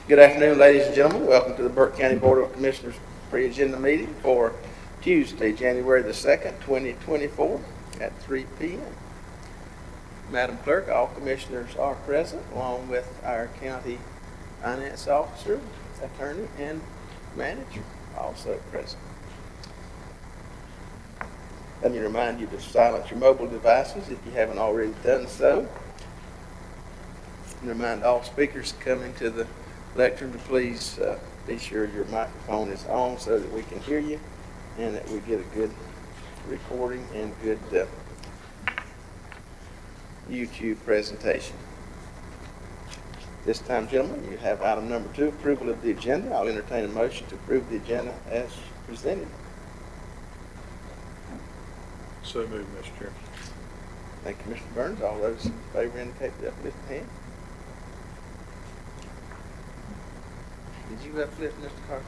Good afternoon, ladies and gentlemen. Welcome to the Burke County Board of Commissioners pre-agenda meeting for Tuesday, January the 2nd, 2024 at 3 p.m. Madam Clerk, all commissioners are present, along with our county finance officer, attorney, and manager also present. Let me remind you to silence your mobile devices if you haven't already done so. And remind all speakers coming to the lectern to please be sure your microphone is on so that we can hear you and that we get a good recording and good YouTube presentation. This time, gentlemen, you have item number 2, approval of the agenda. I'll entertain a motion to approve the agenda as presented. So moved, Mr. Chair. Thank you, Mr. Burns. All those in favor indicate by uplifting hand. Did you uplift Mr. Carter?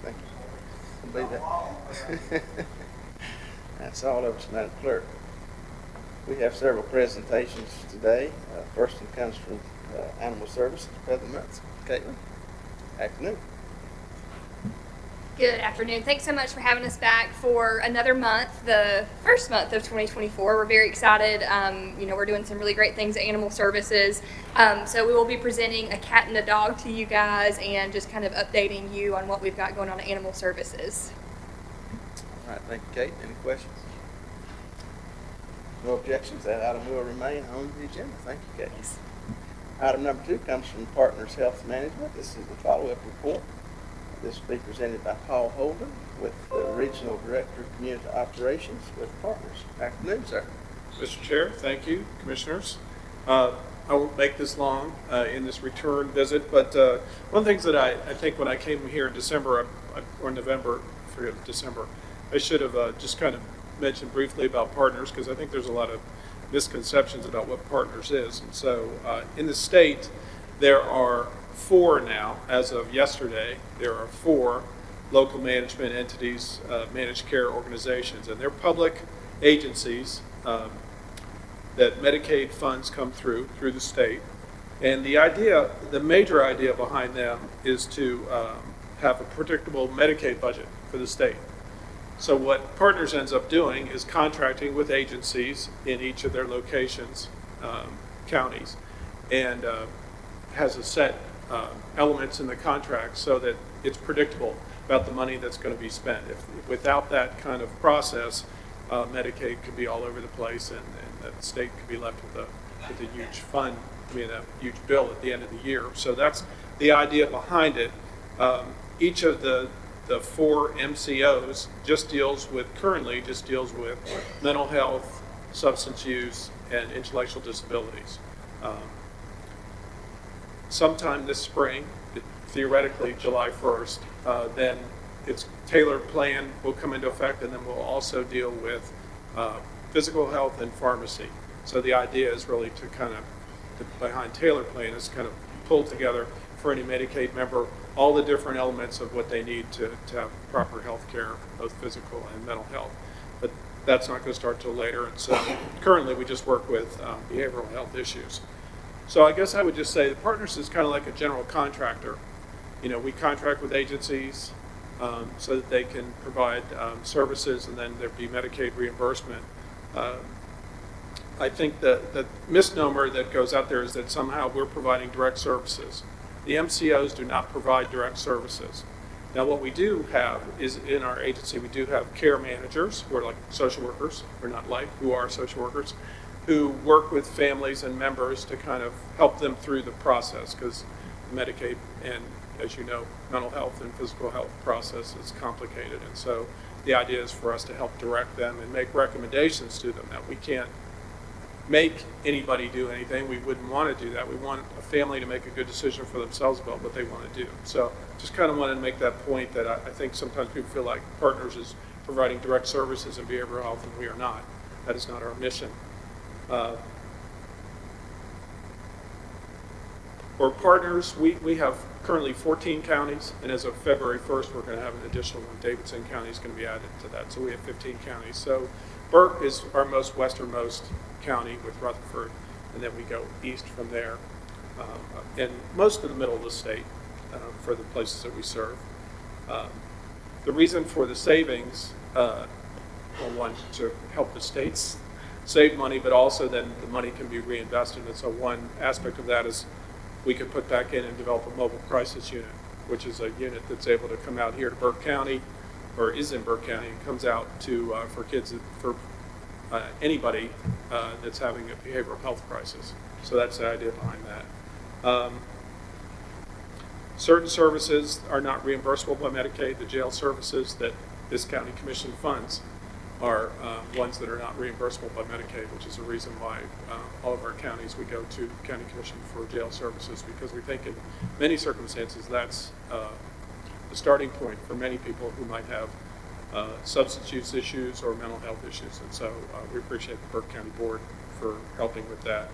Thank you. I'll be that. That's all of us, Madam Clerk. We have several presentations today. First one comes from Animal Services, President Mutz. Caitlin, afternoon. Good afternoon. Thanks so much for having us back for another month, the first month of 2024. We're very excited. We're doing some really great things at Animal Services. So we will be presenting a cat and a dog to you guys and just kind of updating you on what we've got going on at Animal Services. All right, thank you, Kate. Any questions? No objections. That item will remain on the agenda. Thank you, Kate. Yes. Item number 2 comes from Partners Health Management. This is the follow-up report. This will be presented by Paul Holden with the Regional Director of Community Operations with Partners. Afternoon, sir. Mr. Chair, thank you, Commissioners. I won't make this long in this return visit, but one of the things that I think when I came here in December, or November, I forget, December, I should have just kind of mentioned briefly about Partners because I think there's a lot of misconceptions about what Partners is. And so in the state, there are 4 now, as of yesterday, there are 4 local management entities, managed care organizations, and they're public agencies that Medicaid funds come through the state. And the major idea behind them is to have a predictable Medicaid budget for the state. So what Partners ends up doing is contracting with agencies in each of their locations, counties, and has a set elements in the contract so that it's predictable about the money that's going to be spent. Without that kind of process, Medicaid could be all over the place, and the state could be left with a huge fund, a huge bill at the end of the year. So that's the idea behind it. Each of the 4 MCOs currently just deals with mental health, substance use, and intellectual disabilities. Sometime this spring, theoretically July 1st, then its tailored plan will come into effect, and then we'll also deal with physical health and pharmacy. So the idea is really behind tailored plan is kind of pull together for any Medicaid member all the different elements of what they need to have proper health care, both physical and mental health. But that's not going to start till later, and so currently we just work with behavioral health issues. So I guess I would just say the Partners is kind of like a general contractor. We contract with agencies so that they can provide services, and then there'd be Medicaid reimbursement. I think the misnomer that goes out there is that somehow we're providing direct services. The MCOs do not provide direct services. Now what we do have is in our agency, we do have care managers who are like social workers, who are social workers, who work with families and members to kind of help them through the process, because Medicaid and, as you know, mental health and physical health process is complicated. And so the idea is for us to help direct them and make recommendations to them. That we can't make anybody do anything. We wouldn't want to do that. We want a family to make a good decision for themselves about what they want to do. So just kind of wanted to make that point that I think sometimes people feel like Partners is providing direct services in behavioral health, and we are not. That is not our mission. For Partners, we have currently 14 counties, and as of February 1st, we're going to have an additional one. Davidson County is going to be added to that, so we have 15 counties. So Burke is our most westernmost county with Rutherford, and then we go east from there, and most of the middle of the state. for the places that we serve. The reason for the savings, well, one, to help the states save money, but also then the money can be reinvested. And so one aspect of that is we could put back in and develop a mobile crisis unit, which is a unit that's able to come out here to Burke County, or is in Burke County, and comes out to for kids, for anybody that's having a behavioral health crisis. So that's the idea behind that. Certain services are not reimbursable by Medicaid. The jail services that this county commission funds are ones that are not reimbursable by Medicaid, which is the reason why all of our counties, we go to the county commission for jail services, because we think in many circumstances that's the starting point for many people who might have substance use issues or mental health issues. And so we appreciate the Burke County Board for helping with that.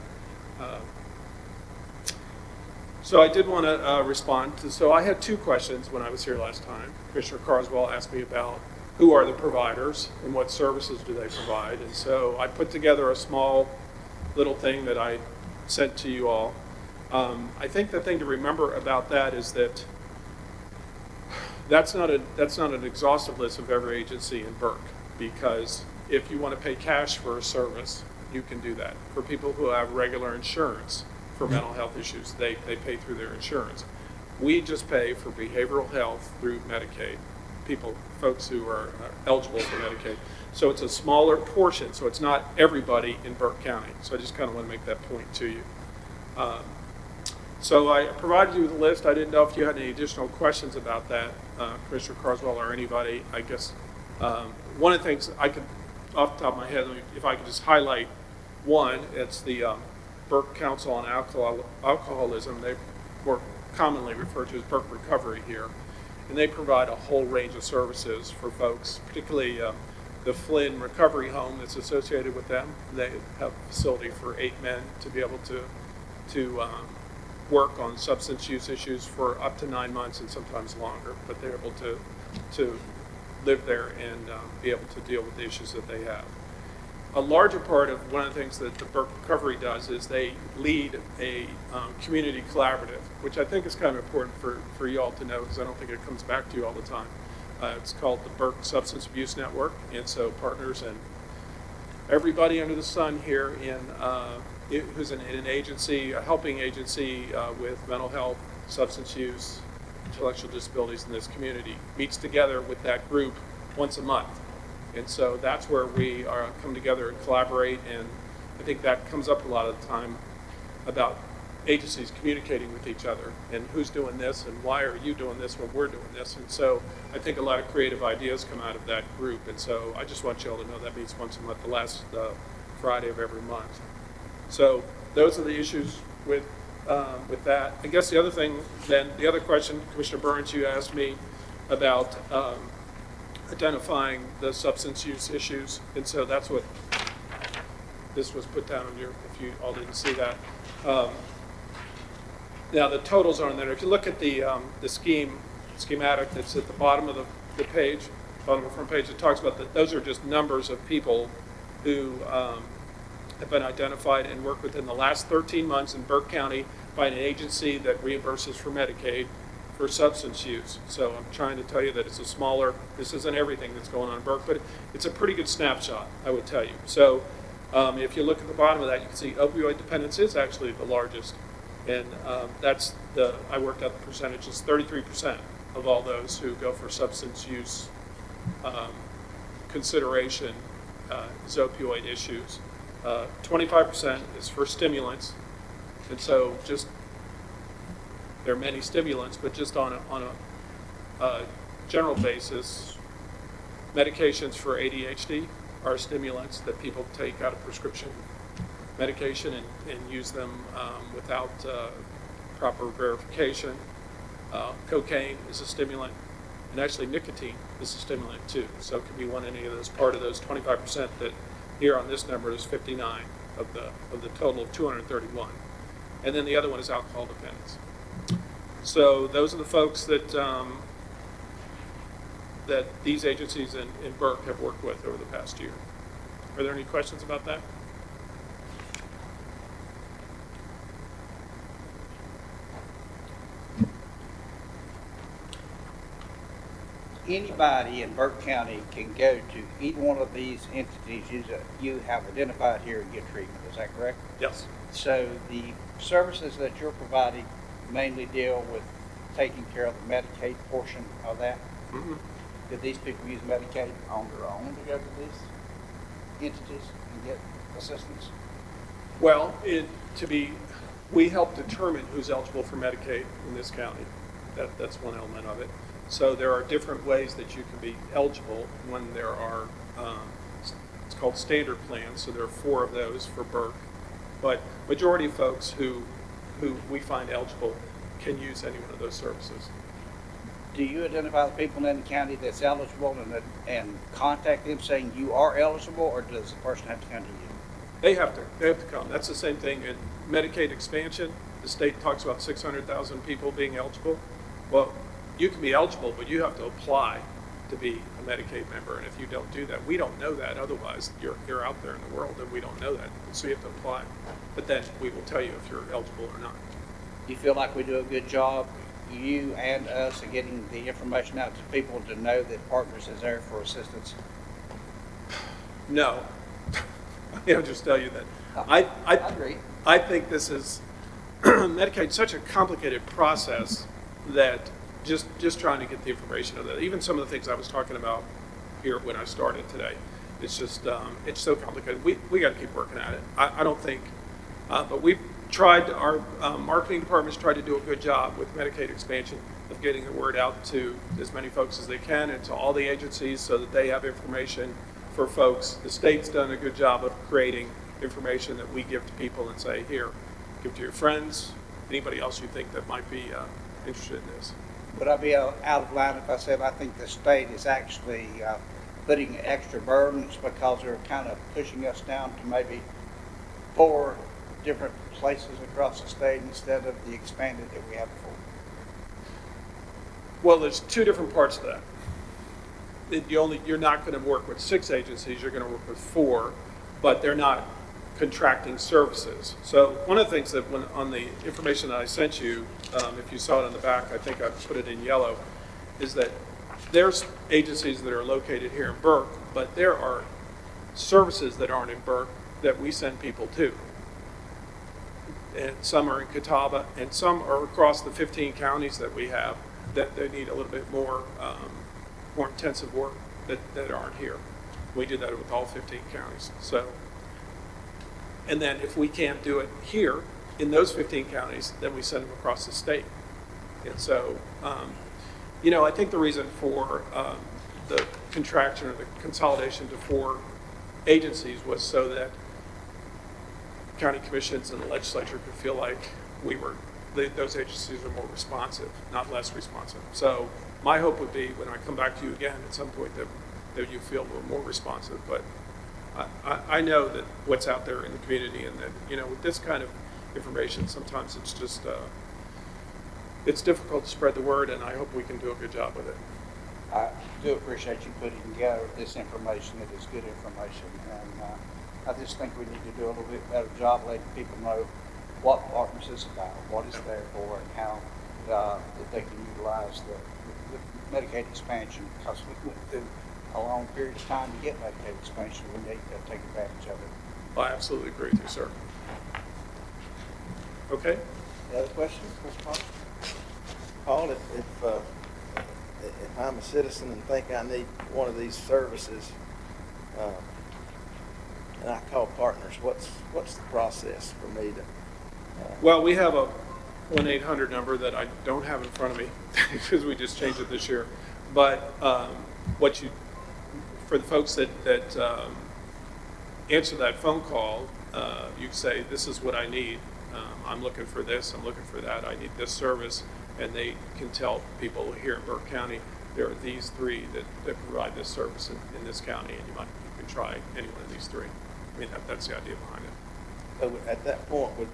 So I did want to respond to, so I had two questions when I was here last time. Commissioner Carswell asked me about who are the providers and what services do they provide. And so I put together a small little thing that I sent to you all. I think the thing to remember about that is that that's not an exhaustive list of every agency in Burke, because if you want to pay cash for a service, you can do that. For people who have regular insurance for mental health issues, they pay through their insurance. We just pay for behavioral health through Medicaid, folks who are eligible for Medicaid. So it's a smaller portion, so it's not everybody in Burke County. So I just kind of want to make that point to you. So I provided you with a list. I didn't know if you had any additional questions about that, Commissioner Carswell or anybody. I guess one of the things I could, off the top of my head, if I could just highlight one, it's the Burke Council on Alcoholism. They more commonly referred to as Burke Recovery here. And they provide a whole range of services for folks, particularly the Flynn Recovery Home that's associated with them. They have a facility for 8 men to be able to work on substance use issues for up to 9 months and sometimes longer, but they're able to live there and be able to deal with the issues that they have. A larger part of one of the things that the Burke Recovery does is they lead a community collaborative, which I think is kind of important for you all to know, because I don't think it comes back to you all the time. It's called the Burke Substance Abuse Network, and so partners and everybody under the sun here who's in an agency, a helping agency with mental health, substance use, intellectual disabilities in this community, meets together with that group once a month. And so that's where we come together and collaborate, and I think that comes up a lot of the time about agencies communicating with each other and who's doing this and why are you doing this when we're doing this. And so I think a lot of creative ideas come out of that group. And so I just want you all to know that meets once a month, the last Friday of every month. So those are the issues with that. I guess the other thing, then, the other question, Commissioner Burns, you asked me about identifying the substance use issues, and so that's what this was put down on your, if you all didn't see that. Now the totals are on there. If you look at the schematic that's at the bottom of the page, bottom of the front page, it talks about that those are just numbers of people who have been identified and worked within the last 13 months in Burke County by an agency that reimburses for Medicaid for substance use. So I'm trying to tell you that it's a smaller, this isn't everything that's going on in Burke, but it's a pretty good snapshot, I would tell you. So if you look at the bottom of that, you can see opioid dependence is actually the largest. And I worked out the percentages, 33% of all those who go for substance use consideration is opioid issues. 25% is for stimulants. And so there are many stimulants, but just on a general basis, medications for ADHD are stimulants that people take out of prescription medication and use them without proper verification. Cocaine is a stimulant, and actually nicotine is a stimulant too. So it can be any of those, part of those 25% that here on this number is 59 of the total of 231. And then the other one is alcohol dependence. So those are the folks that that these agencies in Burke have worked with over the past year. Are there any questions about that? anybody in Burke County can go to each one of these entities you have identified here and get treatment, is that correct? Yes. So the services that you're providing mainly deal with taking care of the Medicaid portion of that? Mhm. Do these people use Medicaid on their own to go to these entities and get assistance? Well, we help determine who's eligible for Medicaid in this county. That's one element of it. So there are different ways that you can be eligible when there are, it's called standard plans, so there are 4 of those for Burke. But majority of folks who we find eligible can use any one of those services. Do you identify the people in the county that's eligible and contact them saying you are eligible, or does the person have to come to you? They have to come. That's the same thing in Medicaid expansion. The state talks about 600,000 people being eligible. Well, you can be eligible, but you have to apply to be a Medicaid member. And if you don't do that, we don't know that. Otherwise, you're out there in the world and we don't know that. So you have to apply. But then we will tell you if you're eligible or not. Do you feel like we do a good job, you and us, of getting the information out to people to know that Partners is there for assistance? No. I'll just tell you that. I agree. I think this is Medicaid such a complicated process that just trying to get the information of that. Even some of the things I was talking about here when I started today, it's just it's so complicated. We got to keep working at it. I don't think, but we've tried. Our marketing department's tried to do a good job with Medicaid expansion of getting the word out to as many folks as they can and to all the agencies so that they have information for folks. The state's done a good job of creating information that we give to people and say, here, give to your friends, anybody else you think that might be interested in this. Would I be out of line if I said I think the state is actually putting extra burdens because they're kind of pushing us down to maybe 4 different places across the state instead of the expanded that we have before? Well, there's 2 different parts to that. You're not going to work with 6 agencies, you're going to work with 4, but they're not contracting services. So one of the things that on the information that I sent you, if you saw it on the back, I think I put it in yellow, is that there's agencies that are located here in Burke, but there are services that aren't in Burke that we send people to. And some are in Catawba, and some are across the 15 counties that we have that they need a little bit more intensive work that aren't here. We do that with all 15 counties. So, and then if we can't do it here in those 15 counties, then we send them across the state. And so, I think the reason for the contraction or the consolidation to 4 agencies was so that county commissions and the legislature could feel like those agencies are more responsive, not less responsive. So my hope would be when I come back to you again at some point that you feel we're more responsive. But I know that what's out there in the community and that, with this kind of information, sometimes it's just, it's difficult to spread the word, and I hope we can do a good job with it. I do appreciate you putting together this information. It is good information. And I just think we need to do a little bit better job letting people know what Partners is about, what it's there for, and how that they can utilize the Medicaid expansion, because we went through a long period of time to get Medicaid expansion. We need to take advantage of it. I absolutely agree with you, sir. Okay? Any other questions, Mr. Paul? Paul, if I'm a citizen and think I need one of these services, and I call Partners, what's the process for me to? Well, we have a 1-800 number that I don't have in front of me because we just changed it this year. But for the folks that answer that phone call, you say, this is what I need. I'm looking for this, I'm looking for that, I need this service. And they can tell people here in Burke County, there are these 3 that provide this service in this county, and you can try any one of these 3. I mean, that's the idea behind it. So at that point, would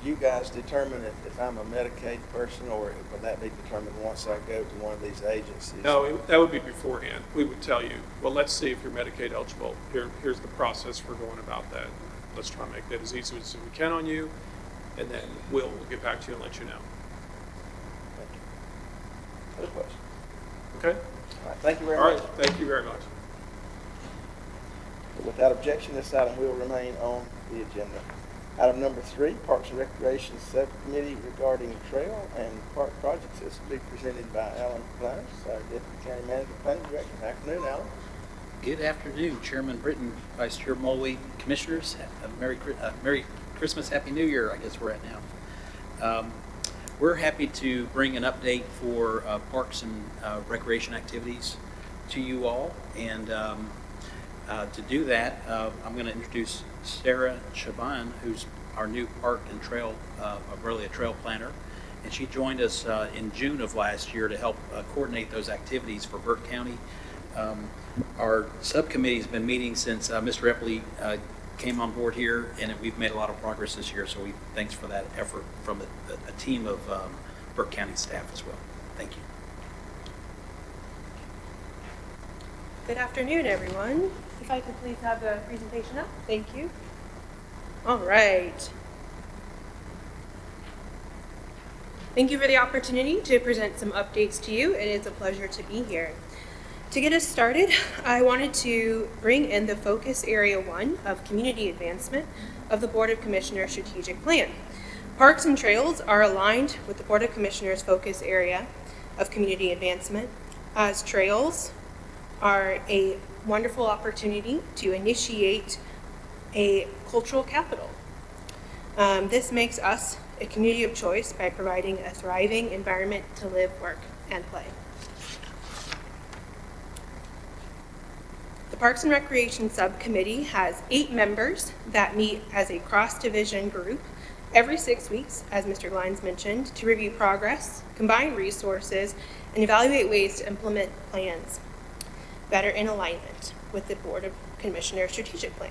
you guys determine if I'm a Medicaid person, or would that be determined once I go to one of these agencies? No, that would be beforehand. We would tell you, well, let's see if you're Medicaid eligible. Here's the process for going about that. Let's try to make that as easy as we can on you, and then we'll get back to you and let you know. Thank you. Other questions? Okay? All right, thank you very All right, much. thank you very much. Without objection, this item will remain on the agenda. Item number 3, Parks and Recreation Subcommittee regarding trail and park projects. This will be presented by Alan Flowers, our Deputy County Manager, Planning Director. Afternoon, Alan. Good afternoon, Chairman Britton, Vice Chair Mulvey, Commissioners. Merry Christmas, Happy New Year, I guess we're at now. We're happy to bring an update for parks and recreation activities to you all. And to do that, I'm going to introduce Sarah Shaban, who's our new park and trail, really a trail planner. And she joined us in June of last year to help coordinate those activities for Burke County. Our subcommittee's been meeting since Mr. Epley came on board here, and we've made a lot of progress this year, so thanks for that effort from a team of Burke County staff as well. Thank you. Good afternoon, everyone. If I could please have the presentation up. Thank you. All right. Thank you for the opportunity to present some updates to you. It is a pleasure to be here. To get us started, I wanted to bring in the focus area 1 of community advancement of the Board of Commissioners strategic plan. Parks and trails are aligned with the Board of Commissioners focus area of community advancement, as trails are a wonderful opportunity to initiate a cultural capital. This makes us a community of choice by providing a thriving environment to live, work, and play. The Parks and Recreation Subcommittee has 8 members that meet as a cross-division group every 6 weeks, as Mr. Glines mentioned, to review progress, combine resources, and evaluate ways to implement plans better in alignment with the Board of Commissioners strategic plan.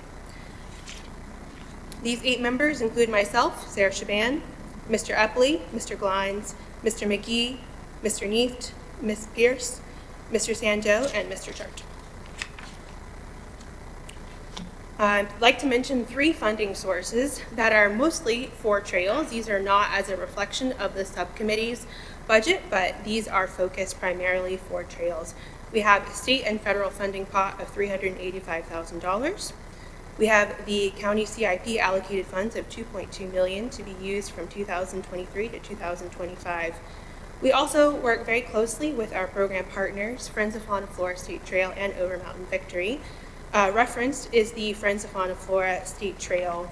These 8 members include myself, Sarah Shaban, Mr. Epley, Mr. Glines, Mr. McGee, Mr. Neeft, Ms. Pierce, Mr. Sandow, and Mr. Church. I'd like to mention 3 funding sources that are mostly for trails. These are not as a reflection of the subcommittee's budget, but these are focused primarily for trails. We have a state and federal funding pot of $385,000. We have the county CIP allocated funds of $2.2 million to be used from 2023 to 2025. We also work very closely with our program partners, Friends of Fauna Flora State Trail and Over Mountain Victory. Referenced is the Friends of Fauna Flora State Trail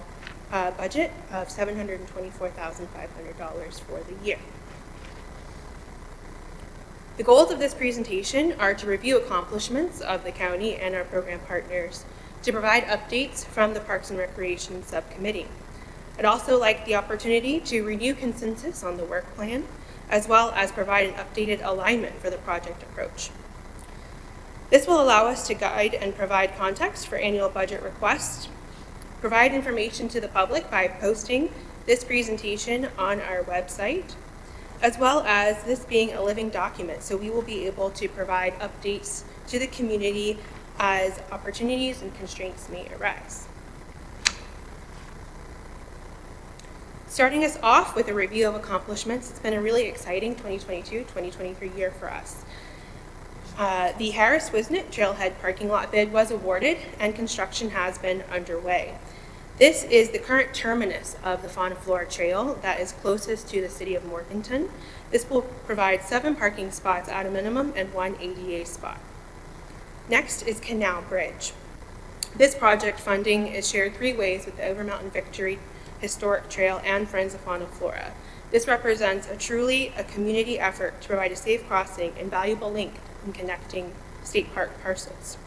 budget of $724,500 for the year. The goals of this presentation are to review accomplishments of the county and our program partners, to provide updates from the Parks and Recreation Subcommittee. I'd also like the opportunity to renew consensus on the work plan, as well as provide an updated alignment for the project approach. This will allow us to guide and provide context for annual budget requests, provide information to the public by posting this presentation on our website, as well as this being a living document, so we will be able to provide updates to the community as opportunities and constraints may arise. Starting us off with a review of accomplishments, it's been a really exciting 2022-2023 year for us. The Harris-Wisnet Trailhead parking lot bid was awarded and construction has been underway. This is the current terminus of the Fauna Flora Trail that is closest to the city of Morganton. This will provide 7 parking spots at a minimum and 1 ADA spot. Next is Canal Bridge. This project funding is shared 3 ways with the Over Mountain Victory Historic Trail and Friends of Fauna Flora. This represents a truly community effort to provide a safe crossing and valuable link in connecting state park parcels.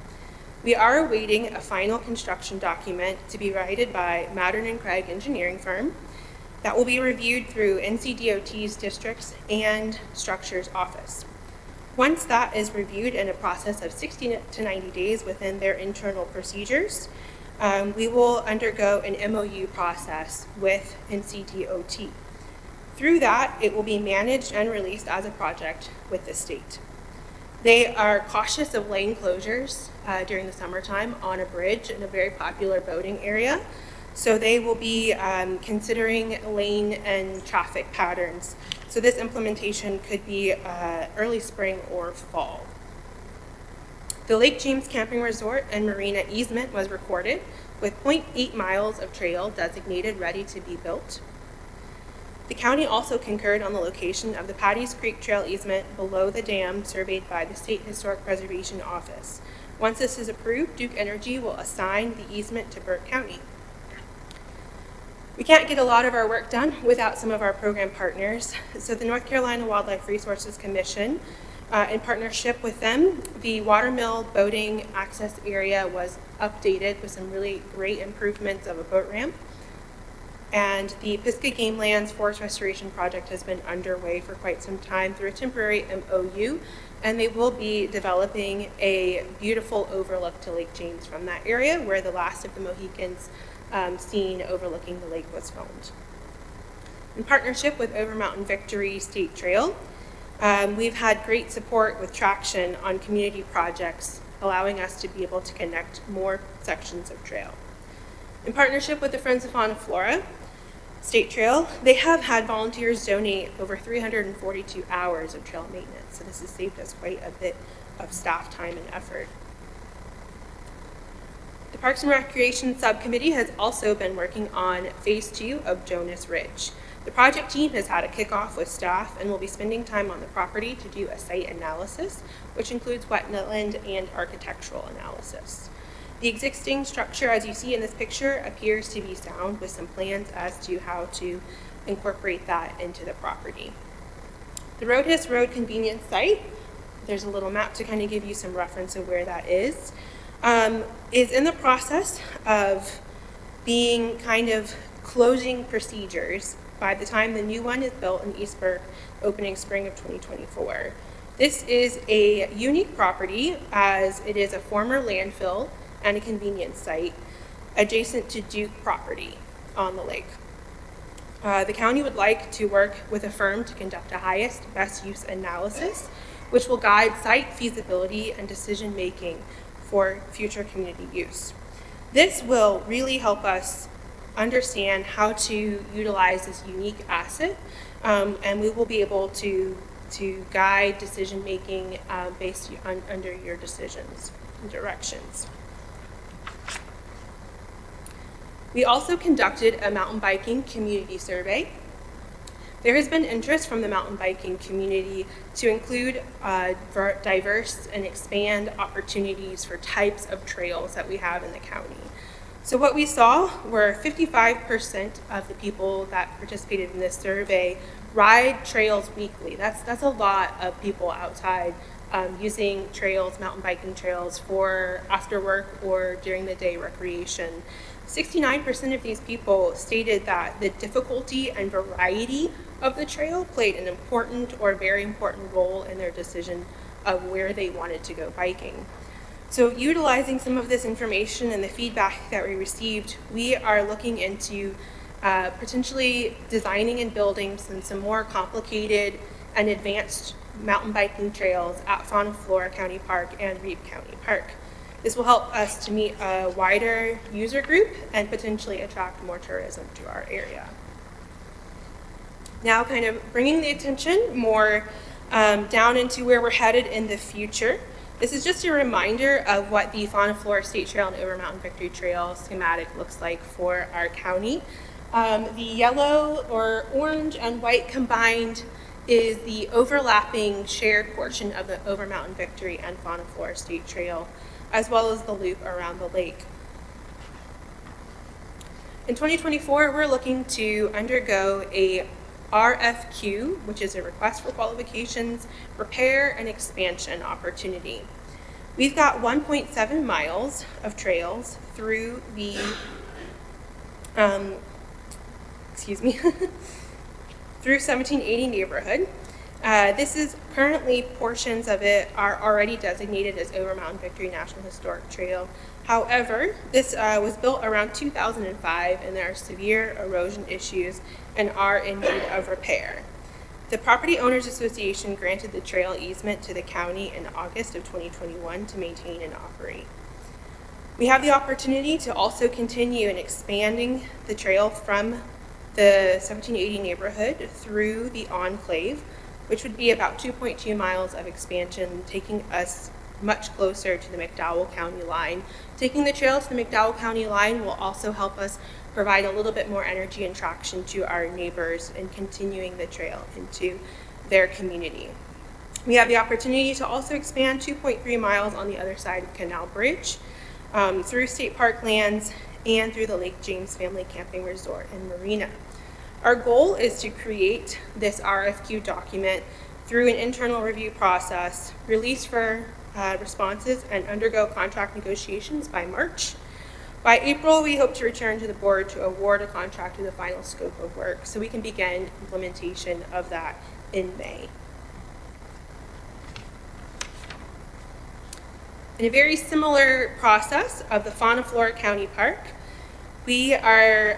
We are awaiting a final construction document to be provided by Mattern & Craig engineering firm that will be reviewed through NCDOT's districts and structures office. Once that is reviewed in a process of 60 to 90 days within their internal procedures, we will undergo an MOU process with NCDOT. Through that, it will be managed and released as a project with the state. They are cautious of lane closures during the summertime on a bridge in a very popular boating area. So they will be considering lane and traffic patterns. So this implementation could be early spring or fall. The Lake James Camping Resort and Marina easement was recorded with 0.8 miles of trail designated ready to be built. The county also concurred on the location of the Patties Creek Trail easement below the dam surveyed by the State Historic Preservation Office. Once this is approved, Duke Energy will assign the easement to Burke County. We can't get a lot of our work done without some of our program partners. So the North Carolina Wildlife Resources Commission, in partnership with them, the Watermill boating access area was updated with some really great improvements of a boat ramp. And the Pisgah Game Lands Forest Restoration Project has been underway for quite some time through a temporary MOU, and they will be developing a beautiful overlook to Lake James from that area where the last of the Mohicans scene overlooking the lake was filmed. In partnership with Over Mountain Victory State Trail, we've had great support with traction on community projects, allowing us to be able to connect more sections of trail. In partnership with the Friends of Fauna Flora State Trail, they have had volunteers donate over 342 hours of trail maintenance, so this has saved us quite a bit of staff time and effort. The Parks and Recreation Subcommittee has also been working on Phase 2 of Jonas Ridge. The project team has had a kickoff with staff and will be spending time on the property to do a site analysis, which includes wetland and architectural analysis. The existing structure, as you see in this picture, appears to be sound with some plans as to how to incorporate that into the property. The Roadhus Road convenience site, there's a little map to kind of give you some reference of where that is in the process of being kind of closing procedures by the time the new one is built in East Burke, opening spring of 2024. This is a unique property as it is a former landfill and a convenience site adjacent to Duke property on the lake. The county would like to work with a firm to conduct a highest best use analysis, which will guide site feasibility and decision making for future community use. This will really help us understand how to utilize this unique asset, and we will be able to guide decision making based on under your decisions and directions. We also conducted a mountain biking community survey. There has been interest from the mountain biking community to include diverse and expand opportunities for types of trails that we have in the county. So what we saw were 55% of the people that participated in this survey ride trails weekly. That's a lot of people outside using trails, mountain biking trails for after work or during the day recreation. 69% of these people stated that the difficulty and variety of the trail played an important or very important role in their decision of where they wanted to go biking. So utilizing some of this information and the feedback that we received, we are looking into potentially designing and building some more complicated and advanced mountain biking trails at Fauna Flora County Park and Reeve County Park. This will help us to meet a wider user group and potentially attract more tourism to our area. Now kind of bringing the attention more down into where we're headed in the future. This is just a reminder of what the Fauna Flora State Trail and Over Mountain Victory Trail schematic looks like for our county. The yellow or orange and white combined is the overlapping shared portion of the Over Mountain Victory and Fauna Flora State Trail, as well as the loop around the lake. In 2024, we're looking to undergo a RFQ, which is a request for qualifications, repair, and expansion opportunity. We've got 1.7 miles of trails through the, through 1780 neighborhood. This is currently, portions of it are already designated as Over Mountain Victory National Historic Trail. However, this was built around 2005 and there are severe erosion issues and are in need of repair. The Property Owners Association granted the trail easement to the county in August of 2021 to maintain and operate. We have the opportunity to also continue in expanding the trail from the 1780 neighborhood through the enclave, which would be about 2.2 miles of expansion, taking us much closer to the McDowell County line. Taking the trail to the McDowell County line will also help us provide a little bit more energy and traction to our neighbors and continuing the trail into their community. We have the opportunity to also expand 2.3 miles on the other side of Canal Bridge through state park lands and through the Lake James Family Camping Resort and Marina. Our goal is to create this RFQ document through an internal review process, release for responses, and undergo contract negotiations by March. By April, we hope to return to the board to award a contract with the final scope of work so we can begin implementation of that in May. In a very similar process of the Fauna Flora County Park, we are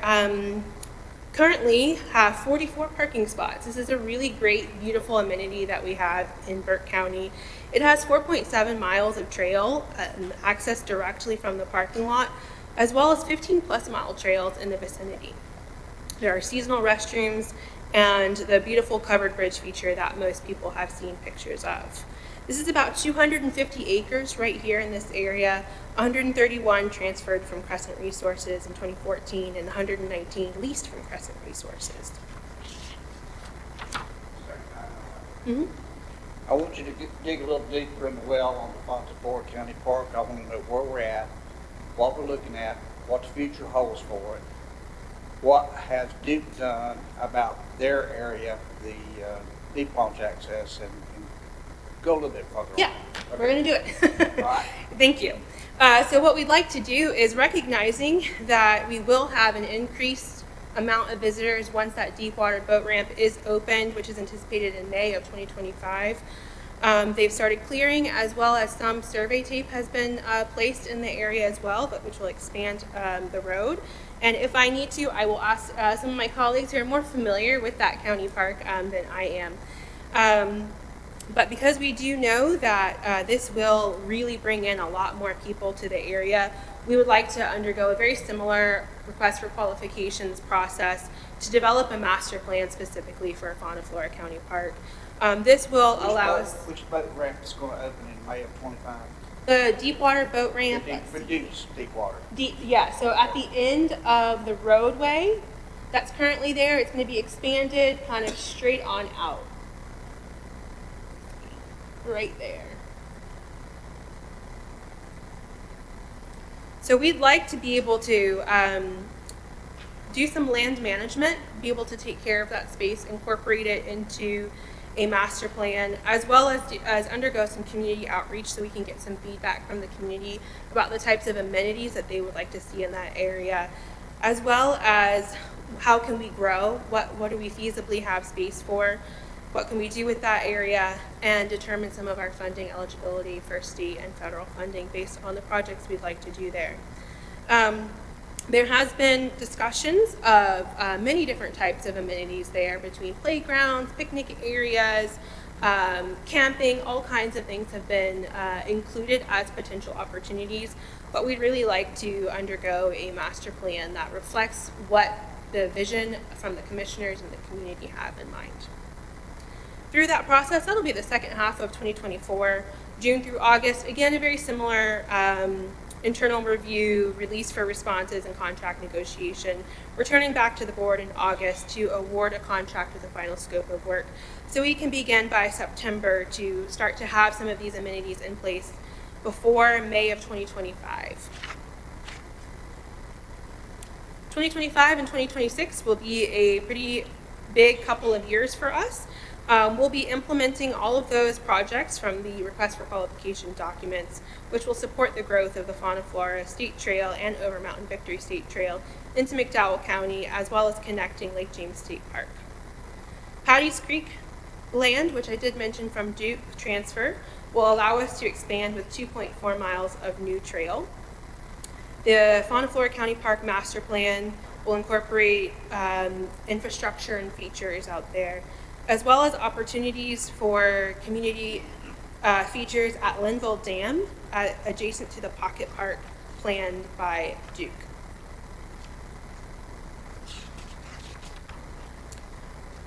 currently have 44 parking spots. This is a really great, beautiful amenity that we have in Burke County. It has 4.7 miles of trail access directly from the parking lot, as well as 15+ mile trails in the vicinity. There are seasonal restrooms and the beautiful covered bridge feature that most people have seen pictures of. This is about 250 acres right here in this area, 131 transferred from Crescent Resources in 2014 and 119 leased from Crescent Resources. I want you to dig a little deeper in the well on the Fauna Flora County Park. I want to know where we're at, what we're looking at, what the future holds for it, what has Duke done about their area, the deep launch access, and go a little bit further. Yeah, on. we're going to do it. Right. Thank you. So what we'd like to do is recognizing that we will have an increased amount of visitors once that deep water boat ramp is opened, which is anticipated in May of 2025. They've started clearing, as well as some survey tape has been placed in the area as well, but which will expand the road. And if I need to, I will ask some of my colleagues who are more familiar with that county park than I am. But because we do know that this will really bring in a lot more people to the area, we would like to undergo a very similar request for qualifications process to develop a master plan specifically for Fauna Flora County Park. This will allow us, Which boat ramp is going to open in May of 25? the deep water boat ramp. Reduce deep water. Yeah, so at the end of the roadway that's currently there, it's going to be expanded kind of straight on out. Right there. So we'd like to be able to do some land management, be able to take care of that space, incorporate it into a master plan, as well as undergo some community outreach so we can get some feedback from the community about the types of amenities that they would like to see in that area, as well as how can we grow, what do we feasibly have space for, what can we do with that area, and determine some of our funding eligibility for state and federal funding based on the projects we'd like to do there. There has been discussions of many different types of amenities there, between playgrounds, picnic areas, camping, all kinds of things have been included as potential opportunities, but we'd really like to undergo a master plan that reflects what the vision from the commissioners and the community have in mind. Through that process, that'll be the second half of 2024, June through August. Again, a very similar internal review, release for responses, and contract negotiation. Returning back to the board in August to award a contract with a final scope of work. So we can begin by September to start to have some of these amenities in place before May of 2025. 2025 and 2026 will be a pretty big couple of years for us. We'll be implementing all of those projects from the request for qualification documents, which will support the growth of the Fauna Flora State Trail and Over Mountain Victory State Trail into McDowell County, as well as connecting Lake James State Park. Patty's Creek land, which I did mention from Duke transfer, will allow us to expand with 2.4 miles of new trail. The Fauna Flora County Park Master Plan will incorporate infrastructure and features out there, as well as opportunities for community features at Linville Dam, adjacent to the Pocket Park planned by Duke.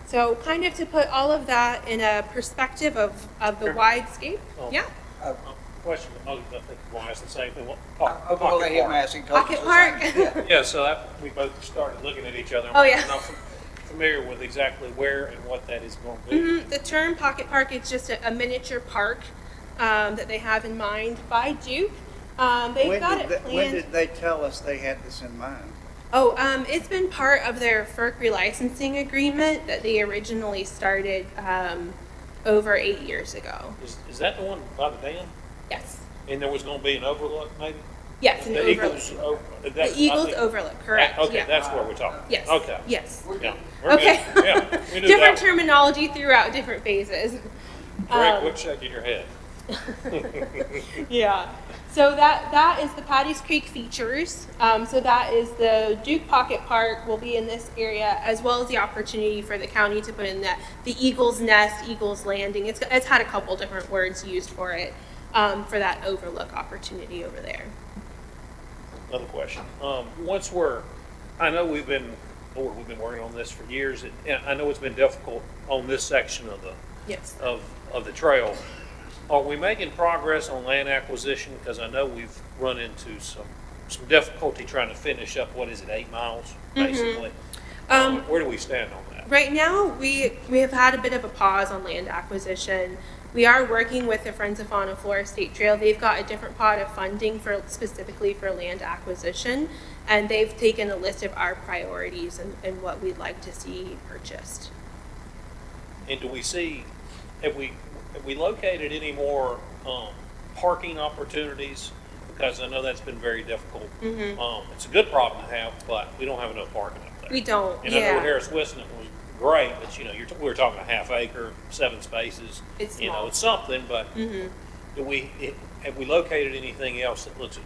So kind of to put all of that in a perspective of the wide scape. Oh. Yeah. question, but most, I think we'll ask the same thing. I'm gonna let him ask. He told us Pocket the Park? same. Yeah. Yeah, so that, we both started looking at each other. Oh, yeah. I'm not familiar with exactly where and what that is going to be. The term Pocket Park is just a miniature park that they have in mind by Duke. They've got it When planned. did they tell us they had this in mind? Oh, it's been part of their FERC relicensing agreement that they originally started over 8 years ago. Is that the one by the dam? Yes. And there was going to be an overlook, maybe? Yes, an The overlook. Eagles. The Eagles overlook, correct. Okay, yeah. that's where we're talking. Yes. Okay. Yes. Yeah. We're Okay. good. Yeah, we knew Different that. terminology throughout different phases. Greg, quit shaking your head. Yeah. So that is the Patty's Creek features. So that is the Duke Pocket Park will be in this area, as well as the opportunity for the county to put in the Eagle's Nest, Eagle's Landing. It's had a couple different words used for it, for that overlook opportunity over there. Another question. I know we've been working on this for years, and I know it's been difficult on this section of Yes. the trail. Are we making progress on land acquisition? Because I know we've run into some difficulty trying to finish up, 8 miles, basically? Where do we stand on that? Right now, we have had a bit of a pause on land acquisition. We are working with the Friends of Fauna Flora State Trail. They've got a different pot of funding specifically for land acquisition, and they've taken a list of our priorities and what we'd like to see purchased. And do we see, have we located any more parking opportunities? Because I know that's been very difficult. It's a good problem to have, but we don't have enough parking up there. We don't, And I know yeah. Harris Weston was great, but we were talking a half acre, 7 spaces. It's small. It's something, but have we located anything else that looks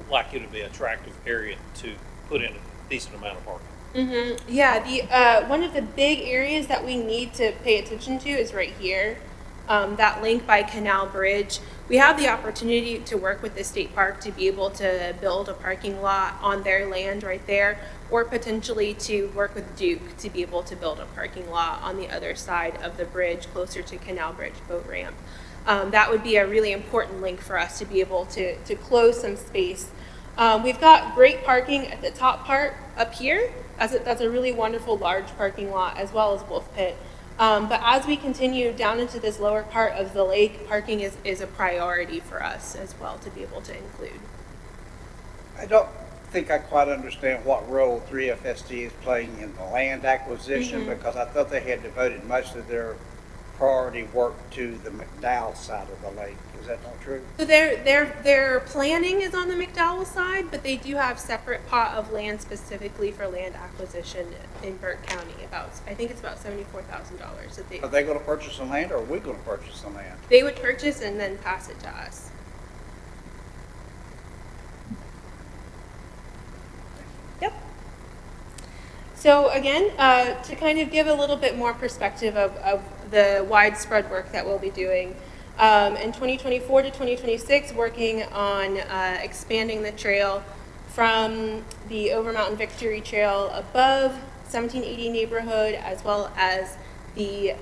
like it would be an attractive area to put in a decent amount of parking? Yeah, the one of the big areas that we need to pay attention to is right here. That link by Canal Bridge. We have the opportunity to work with the state park to be able to build a parking lot on their land right there, or potentially to work with Duke to be able to build a parking lot on the other side of the bridge, closer to Canal Bridge boat ramp. That would be a really important link for us to be able to close some space. We've got great parking at the top part up here. That's a really wonderful large parking lot, as well as Wolf Pit. But as we continue down into this lower part of the lake, parking is a priority for us as well to be able to include. I don't think I quite understand what role 3FST is playing in the land acquisition, because I thought they had devoted much of their priority work to the McDowell side of the lake. Is that not true? So their planning is on the McDowell side, but they do have separate pot of land specifically for land acquisition in Burke County. I think it's about $74,000 that Are they going to purchase the land, or are we going to purchase the land? they would purchase and then pass it to us. Yep. So again, to kind of give a little bit more perspective of the widespread work that we'll be doing, in 2024 to 2026, working on expanding the trail from the Over Mountain Victory Trail above 1780 neighborhood, as well as the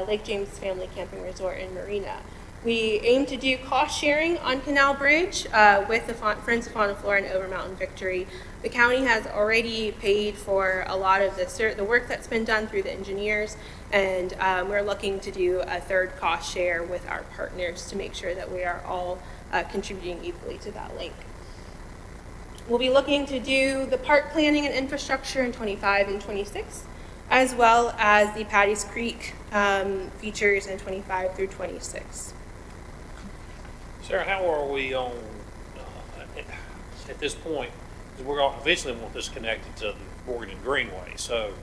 Lake James Family Camping Resort and Marina. We aim to do cost sharing on Canal Bridge with the Friends of Fauna Flora and Over Mountain Victory. The county has already paid for a lot of the work that's been done through the engineers, and we're looking to do a third cost share with our partners to make sure that we are all contributing equally to that link. We'll be looking to do the park planning and infrastructure in 25 and 26, as well as the Patty's Creek features in 25 through 26. Sarah, how are we on, at this point, 'cause we're going to eventually want this connected to the Morgan Greenway, so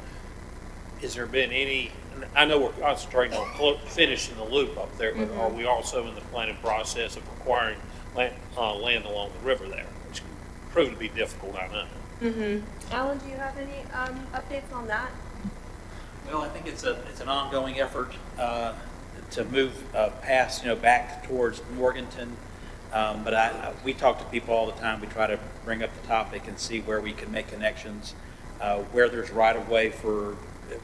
has there been any, I know we're concentrating on finishing the loop up there, but are we also in the planning process of acquiring land along the river there, which can prove to be difficult, I know. Alan, do you have any updates on that? Well, I think it's an ongoing effort to move past, back towards Morganton. But we talk to people all the time. We try to bring up the topic and see where we can make connections, where there's right of way for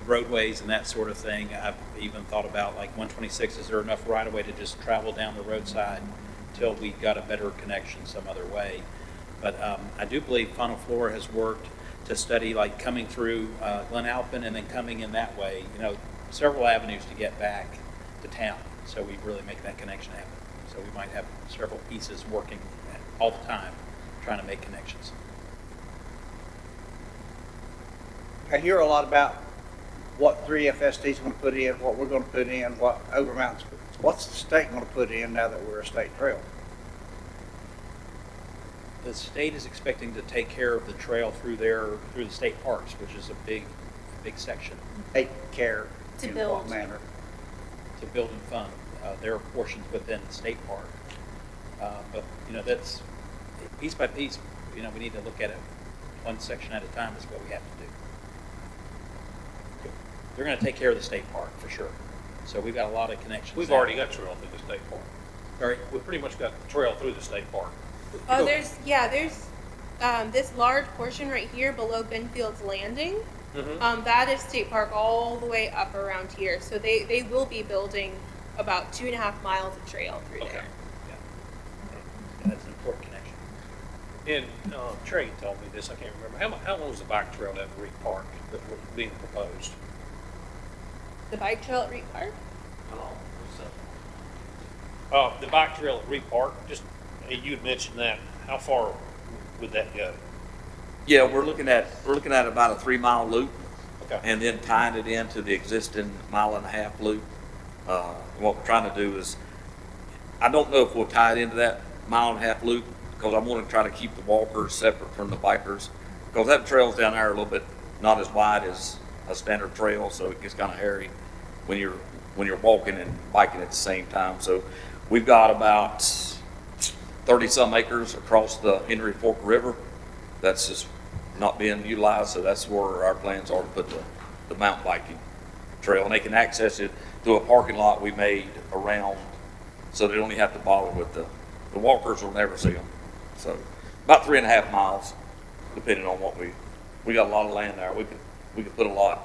roadways and that sort of thing. I've even thought about like 126. Is there enough right of way to just travel down the roadside until we got a better connection some other way. But I do believe Funnel Flora has worked to study like coming through Glen Alpin and then coming in that way, several avenues to get back to town. So we really make that connection happen. So we might have several pieces working all the time, trying to make connections. I hear a lot about what 3FSD is going to put in, what we're going to put in, what Overmountain's, what's the state going to put in now that we're a state trail? The state is expecting to take care of the trail through the state parks, which is a big section, Take care To in build. what manner? to build and fund. There are portions within the state park. But, that's piece by piece, we need to look at it one section at a time is what we have to do. They're going to take care of the state park for sure. So we've got a lot of connections. We've there. already got trail through the state park. All right. We've pretty much got the trail through the state park. Oh, there's this large portion right here below Benfield's Landing. That is state park all the way up around here. So they will be building about 2.5 miles of trail through Okay. there. Yeah, that's an important connection. And Trey told me this, I can't remember. How long was the bike trail down at Reed Park that was being proposed? The bike trail at Reed Park? The bike trail at Reed Park, just, you had mentioned that. How far would that go? Yeah, we're looking at about a 3 mile loop Okay. and then tying it into the existing 1.5 mile loop. What we're trying to do is, I don't know if we'll tie it into that 1.5 mile loop because I want to try to keep the walkers separate from the bikers because that trail's down there a little bit not as wide as a standard trail, so it gets kind of hairy when you're walking and biking at the same time. So we've got about 30-some acres across the Henry Fork River that's just not being utilized, so that's where our plans are to put the mountain biking trail, and they can access it through a parking lot we made around, so they don't even have to bother with the walkers will never see them. So about 3.5 miles, depending on what we got a lot of land there. We could put a lot.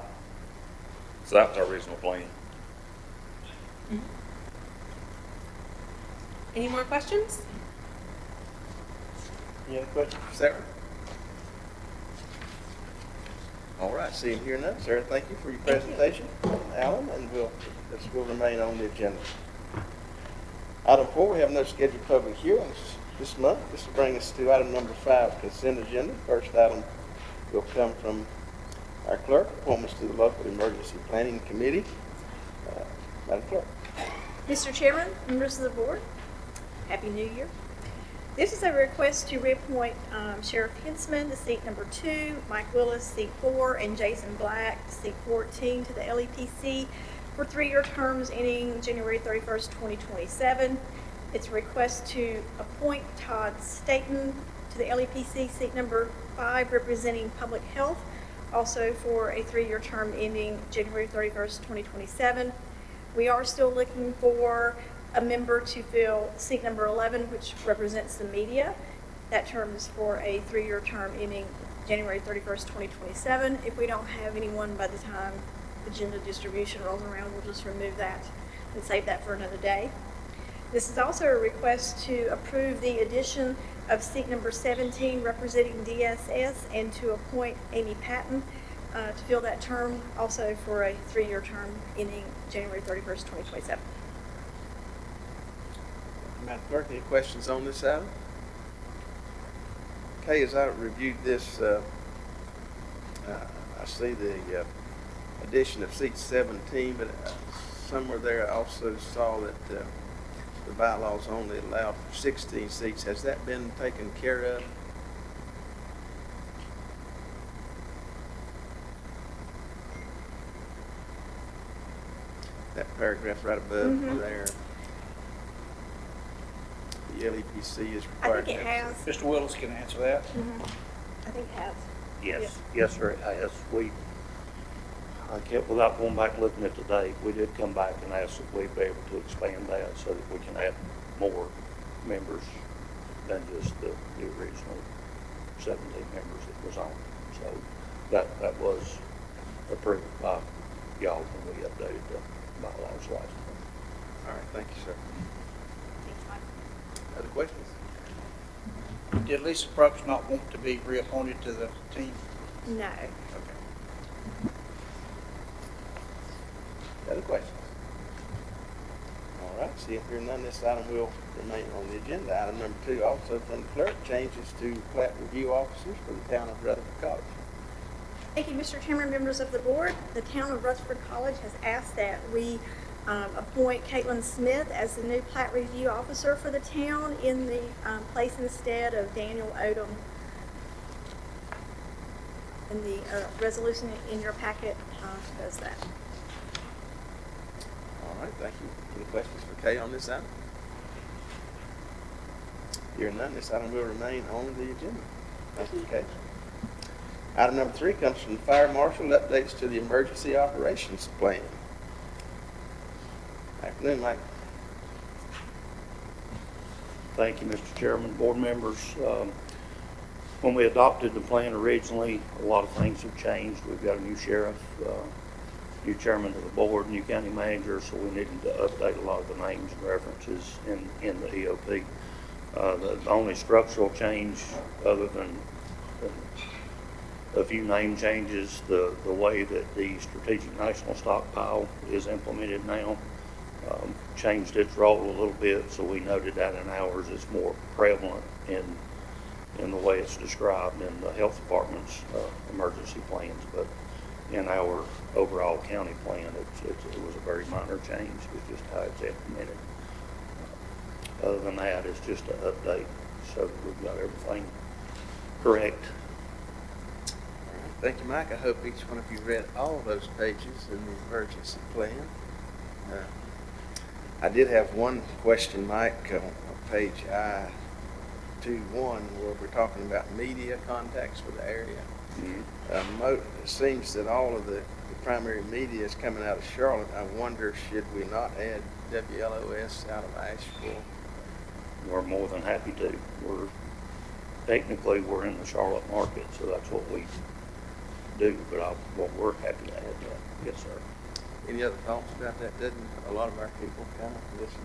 So that was our original plan. Any more questions? Any other questions for Sarah? All right, seeing here none. Sarah, thank you for your presentation. Alan, and this will remain on the agenda. Item 4, we have no scheduled public hearings this month. This will bring us to item number 5, consent agenda. First item will come from our clerk, appointments to the local emergency planning committee. Madam Clerk. Mr. Chairman, members of the board, Happy New Year. This is a request to reappoint Sheriff Hinsman to seat number 2, Mike Willis, seat 4, and Jason Black, seat 14, to the LEPC for 3-year terms ending January 31st, 2027. It's a request to appoint Todd Staten to the LEPC, seat number 5, representing public health, also for a 3-year term ending January 31st, 2027. We are still looking for a member to fill seat number 11, which represents the media. That term is for a 3-year term ending January 31st, 2027. If we don't have anyone by the time agenda distribution rolls around, we'll just remove that and save that for another day. This is also a request to approve the addition of seat number 17, representing DSS, and to appoint Amy Patton to fill that term, also for a 3-year term ending January 31st, 2027. Madam Clerk, any questions on this item? Okay, as I reviewed this, I see the addition of seat 17, but somewhere there I also saw that the bylaws only allowed for 16 seats. Has that been taken care of? That paragraph right above there. The LEPC is I required. think to it have has. Mr. Willis can answer that. I think it has. Yes, sir, it has. I kept, without going back and looking at the date, we did come back and ask if we'd be able to expand that so that we can add more members than just the original 17 members that was on. So that was approved by y'all when we updated the bylaws last month. All right, thank you, sir. Thanks, Mike. Other questions? Did Lisa Brooks not want to be reappointed to the team? No. Okay. Other questions? All right, see if there are none, this item will remain on the agenda. Item number 2, also from the clerk, changes to plat review officers for the town of Rutherford College. Thank you, Mr. Chairman, members of the board. The town of Rutherford College has asked that we appoint Caitlin Smith as the new plat review officer for the town in the place instead of Daniel Odom. And the resolution in your packet does that. All right, thank you. Any questions for Kay on this item? Hearing none, this item will remain on the agenda. Thank you, Kay. Item number 3 comes from the fire marshal, updates to the emergency operations plan. Afternoon, Mike. Thank you, Mr. Chairman, board members. When we adopted the plan originally, a lot of things have changed. We've got a new sheriff, new chairman of the board, new county manager, so we needed to update a lot of the names and references in the EOP. The only structural change, other than a few name changes, the way that the Strategic National Stockpile is implemented now, changed its role a little bit, so we noted that in ours it's more prevalent in the way it's described in the health department's emergency plans, but in our overall county plan, it was a very minor change. It's just how it's implemented. Other than that, it's just an update so that we've got everything correct. All right, thank you, Mike. I hope each one of you read all those pages in the emergency plan. I did have one question, Mike, on page I-21, where we're talking about media contacts for the area. It seems that all of the primary media is coming out of Charlotte. I wonder, should we not add WLOS out of Asheville? We're more than happy to. Technically we're in the Charlotte market, so that's what we do, but we're happy to add that. Yes, sir. Any other thoughts about that? Doesn't a lot of our people kind of listen?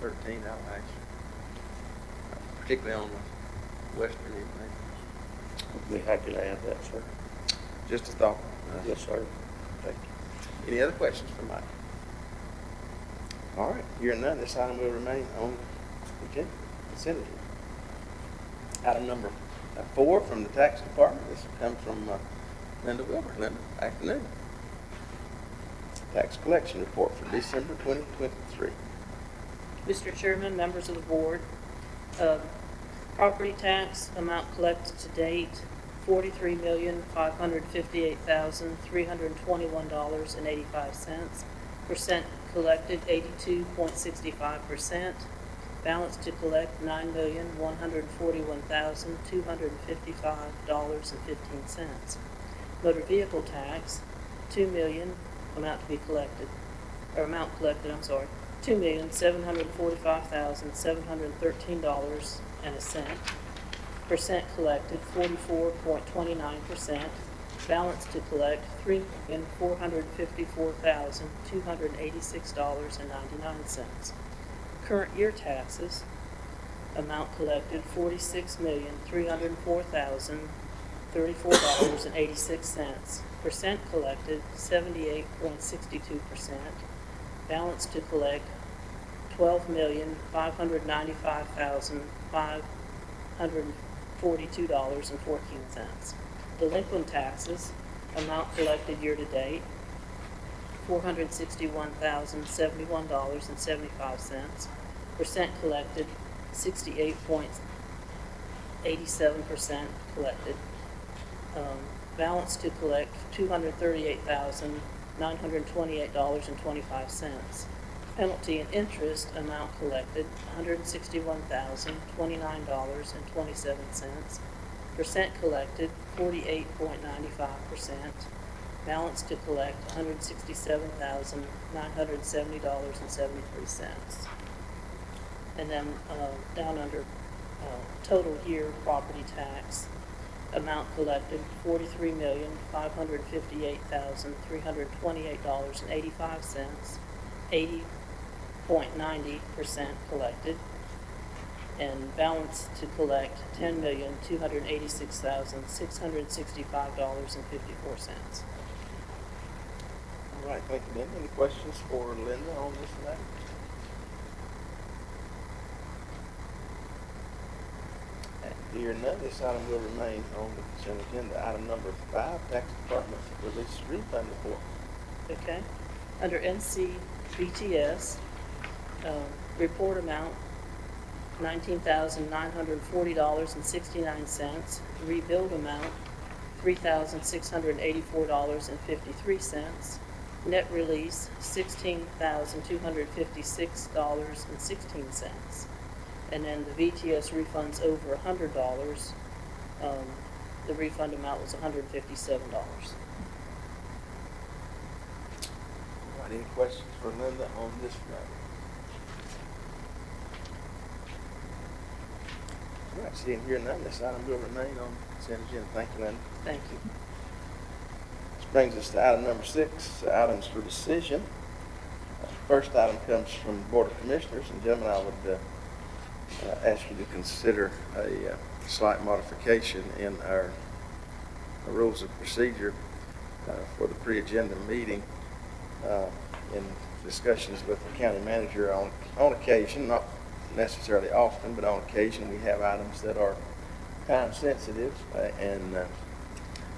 13 out of Asheville, particularly on the western end. We'd be happy to add that, sir. Just a thought. Yes, sir. Thank you. Any other questions for Mike? All right, hearing none, this item will remain on the agenda, consent agenda. Item number 4 from the tax department. This comes from Linda Wilbur. Linda, afternoon. Tax collection report for December 2023. Mr. Chairman, members of the board, property tax amount collected to date, $43,558,321.85. Percent collected, 82.65%. Balance to collect, $9,141,255.15. Motor vehicle tax, amount collected, $2,745,713.01. Percent collected, 44.29%. Balance to collect, $3,454,286.99. Current year taxes, amount collected, $46,304,034.86. Percent collected, 78.62%. Balance to collect, $12,595,542.14. Delinquent taxes, amount collected year to date, $461,071.75. Percent collected, 68.87% collected. Balance to collect, $238,928.25. Penalty and interest amount collected, $161,029.27. Percent collected, 48.95%. Balance to collect, $167,970.73. And then down under total year property tax, amount collected, $43,558,328.85. 0.90% collected, and balance to collect $10,286,665.54. All right, thank you, Linda. Any questions for Linda on this matter? Hearing none, this item will remain on the consent agenda. Item number 5, Tax Department releases refund report. Okay. Under NC BTS, report amount $19,940.69. Rebuild amount $3,684.53. Net release $16,256.16. And then the VTS refunds over $100. The refund amount was $157. All right, any questions for Linda on this matter? All right, seeing here none, this item will remain on the consent agenda. Thank you, Linda. Thank you. This brings us to item number 6, items for decision. First item comes from the Board of Commissioners, and gentlemen, I would ask you to consider a slight modification in our rules of procedure for the pre-agenda meeting. In discussions with the county manager on occasion, not necessarily often, but on occasion, we have items that are time sensitive, and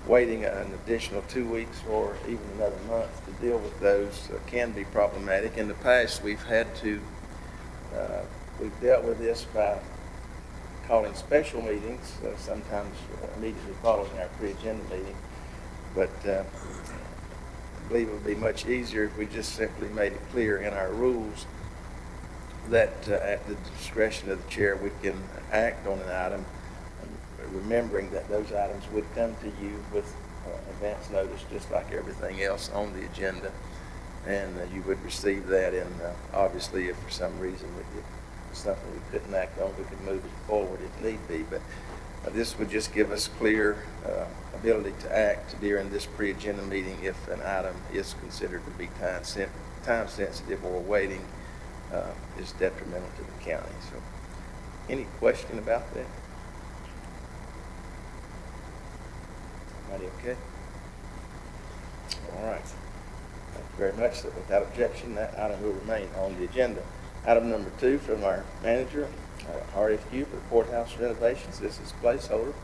waiting an additional 2 weeks or even another month to deal with those can be problematic. In the past, we've dealt with this by calling special meetings, sometimes immediately following our pre-agenda meeting. But I believe it would be much easier if we just simply made it clear in our rules that at the discretion of the chair, we can act on an item, remembering that those items would come to you with advance notice, just like everything else on the agenda. And you would receive that, and obviously, if for some reason it's something we couldn't act on, we could move it forward if need be. But this would just give us clear ability to act during this pre-agenda meeting if an item is considered to be time sensitive or waiting is detrimental to the county. So, any question about that? Everybody okay? All right. Thank you very much. Without objection, that item will remain on the agenda. Item number 2 from our manager, RFQ for the courthouse renovations. This is placeholder.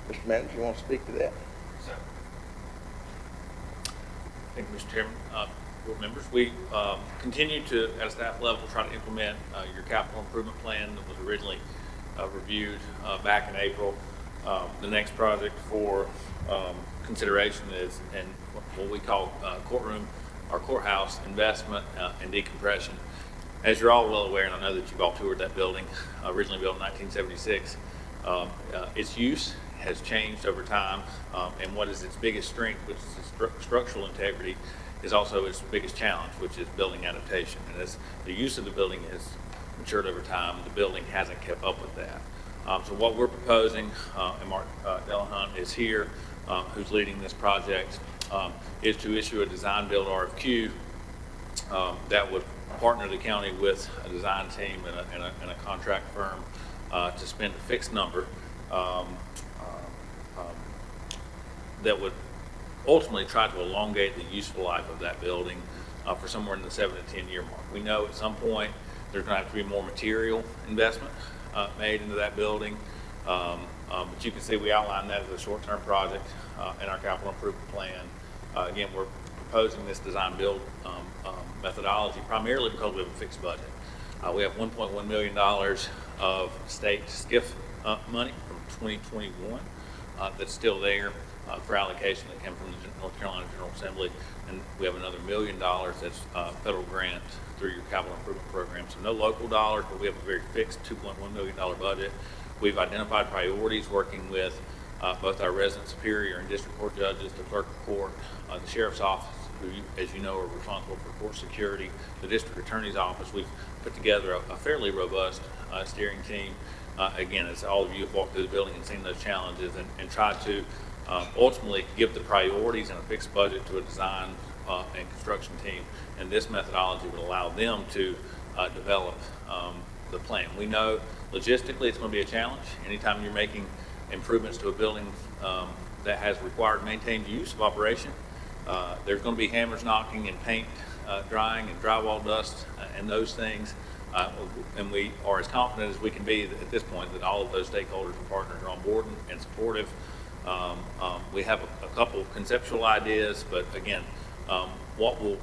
Mr. Manager, you want to speak to that? Thank you, Mr. Chairman. Board members, we continue to, at a staff level, try to implement your capital improvement plan that was originally reviewed back in April. The next project for consideration is in what we call courtroom or courthouse investment and decompression. As you're all well aware, and I know that you've all toured that building, originally built in 1976, its use has changed over time, and what is its biggest strength, which is its structural integrity, is also its biggest challenge, which is building adaptation. And as the use of the building has matured over time, the building hasn't kept up with that. So what we're proposing, and Mark Delahunt is here, who's leading this project, is to issue a design build RFQ that would partner the county with a design team and a contract firm to spend a fixed number that would ultimately try to elongate the useful life of that building for somewhere in the 7 to 10 year mark. We know at some point there's going to have to be more material investment made into that building, but you can see we outlined that as a short-term project in our capital improvement plan. Again, we're proposing this design build methodology primarily because we have a fixed budget. We have $1.1 million of state SCIF money from 2021 that's still there for allocation that came from the North Carolina General Assembly, and we have another $1 million that's federal grant through your capital improvement program. So no local dollars, but we have a very fixed $2.1 million budget. We've identified priorities working with both our resident superior and district court judges, the clerk of court, the sheriff's office, who, as you know, are responsible for court security, the district attorney's office. We've put together a fairly robust steering team. Again, as all of you have walked through the building and seen those challenges, and tried to ultimately give the priorities and a fixed budget to a design and construction team. And this methodology would allow them to develop the plan. We know logistically it's going to be a challenge. Anytime you're making improvements to a building that has required maintained use of operation, there's going to be hammers knocking and paint drying and drywall dust and those things. And we are as confident as we can be at this point that all of those stakeholders and partners are on board and supportive. We have a couple of conceptual ideas, but again, what we'll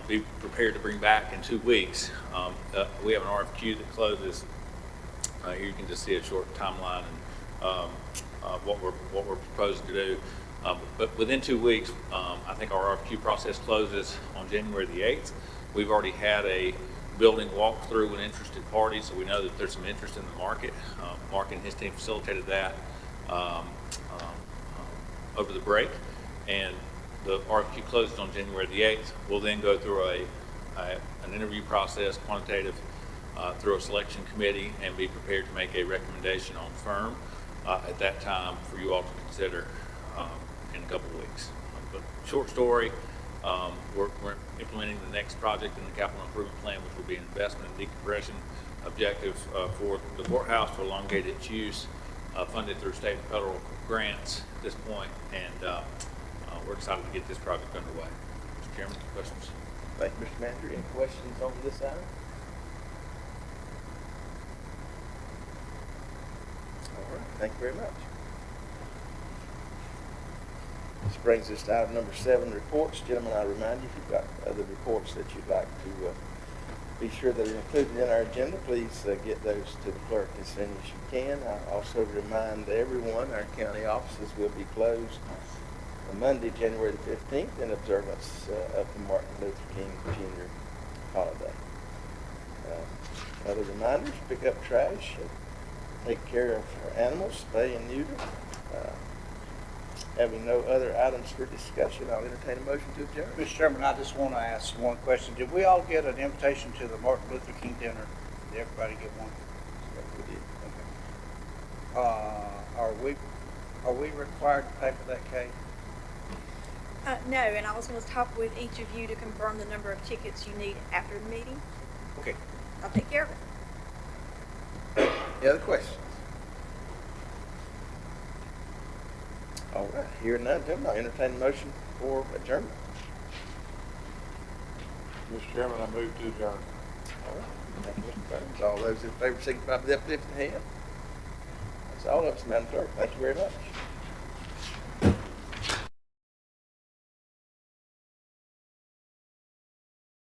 be prepared to bring back in 2 weeks, we have an RFQ that closes. Here you can just see a short timeline and what we're proposing to do. But within 2 weeks, I think our RFQ process closes on January the 8th. We've already had a building walkthrough with interested parties, so we know that there's some interest in the market. Mark and his team facilitated that over the break, and the RFQ closes on January the 8th. We'll then go through an interview process, quantitative, through a selection committee, and be prepared to make a recommendation on firm at that time for you all to consider in a couple of weeks. But short story, we're implementing the next project in the capital improvement plan, which will be an investment and decompression objective for the courthouse to elongate its use, funded through state and federal grants at this point, and we're excited to get this project underway. Mr. Chairman, questions? Thank you, Mr. Manager. Any questions on this item? All right, thank you very much. This brings us to item number 7, reports. Gentlemen, I remind you, if you've got other reports that you'd like to be sure that are included in our agenda, please get those to the clerk as soon as you can. I also remind everyone our county offices will be closed on Monday, January the 15th, in observance of the Martin Luther King Jr. holiday. Other reminders, pick up trash, take care of our animals, spay and neuter. Having no other items for discussion, I'll entertain a motion to adjourn. Mr. Chairman, I just want to ask one question. Did we all get an invitation to the Martin Luther King dinner? Did everybody get one? We did. Okay. Are we required to pay for that cake? No, and I was going to talk with each of you to confirm the number of tickets you need after the meeting. Okay. I'll take care of it. Any other questions? All right, hearing none, gentlemen, I'll entertain a motion for adjournment. Mr. Chairman, I move to adjourn. All right, thank you, Mr. Burns. All those in favor signify by the uplifting hand. That's all of us, Madam Clerk. Thank you very much.